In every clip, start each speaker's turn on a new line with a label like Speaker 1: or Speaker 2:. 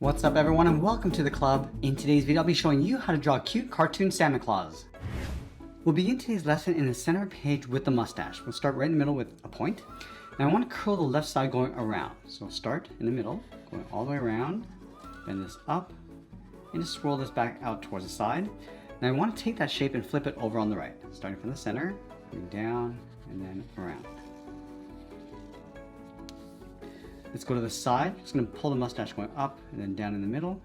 Speaker 1: What's up everyone and welcome to the club. In today's video I'll be showing you how to draw a cute cartoon Santa Claus. We'll begin today's lesson in the center page with the mustache. We'll start right in the middle with a point. Now I want to curl the left side going around. So we'll start in the middle, going all the way around, bend this up, and just swirl this back out towards the side. Now I want to take that shape and flip it over on the right. Starting from the center, going down, and then around. Let's go to the side. Just going to pull the mustache going up and then down in the middle.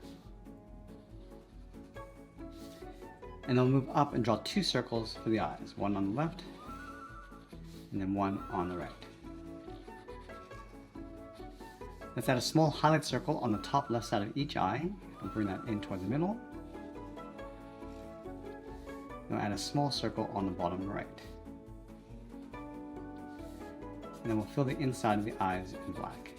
Speaker 1: And then move up and draw two circles for the eyes. One on the left and then one on the right. Let's add a small highlight circle on the top left side of each eye. And bring that in towards the middle. Now add a small circle on the bottom right. And then we'll fill the inside of the eyes in black.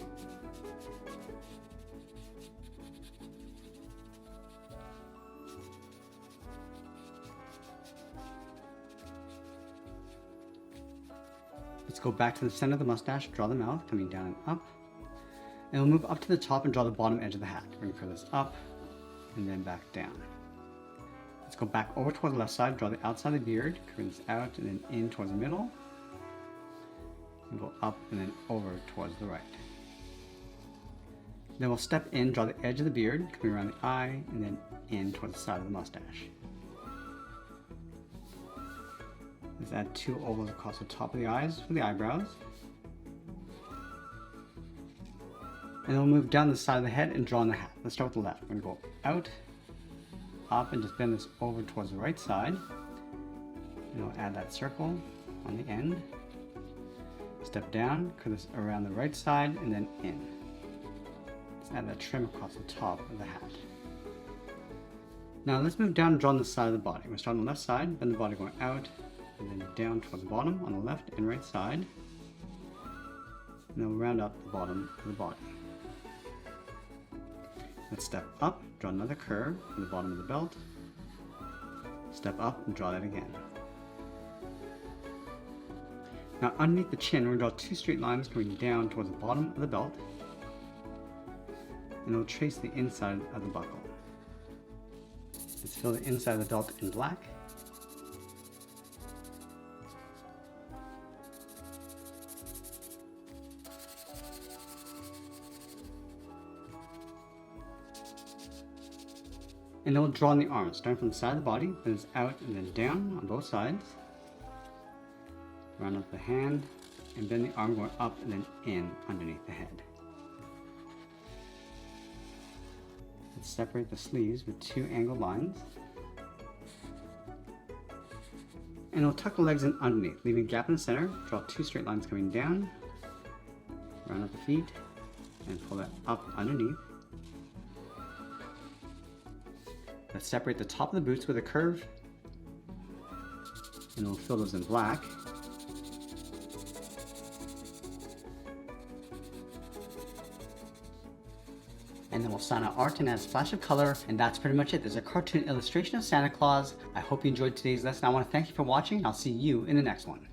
Speaker 1: Let's go back to the center of the mustache, draw the mouth, coming down and up. And we'll move up to the top and draw the bottom edge of the hat. We're going to curl this up and then back down. Let's go back over towards the left side, draw the outside of the beard, curl this out and then in towards the middle. And go up and then over towards the right. Then we'll step in, draw the edge of the beard, coming around the eye and then in towards the side of the mustache. Let's add two ovals across the top of the eyes for the eyebrows. And then we'll move down the side of the head and draw on the hat. Let's start with the left. We're going to go out, up, and just bend this over towards the right side. And we'll add that circle on the end. Step down, curl this around the right side, and then in. Let's add that trim across the top of the hat. Now let's move down and draw on the side of the body. We'll start on the left side, bend the body going out, and then down towards the bottom on the left and right side. And then we'll round out the bottom of the body. Let's step up, draw another curve from the bottom of the belt. Step up and draw that again. Now underneath the chin, we're going to draw two straight lines going down towards the bottom of the belt. And we'll trace the inside of the buckle. Let's fill the inside of the belt in black. And then we'll draw on the arms, starting from the side of the body, then it's out and then down on both sides. Round up the hand, and bend the arm going up and then in underneath the head. Let's separate the sleeves with two angled lines. And we'll tuck the legs in underneath, leaving a gap in the center. Draw two straight lines coming down, round up the feet, and pull that up underneath. Let's separate the top of the boots with a curve, and we'll fill those in black. And then we'll sign our art and add a splash of color, and that's pretty much it. There's a cartoon illustration of Santa Claus. I hope you enjoyed today's lesson. I want to thank you for watching. I'll see you in the next one.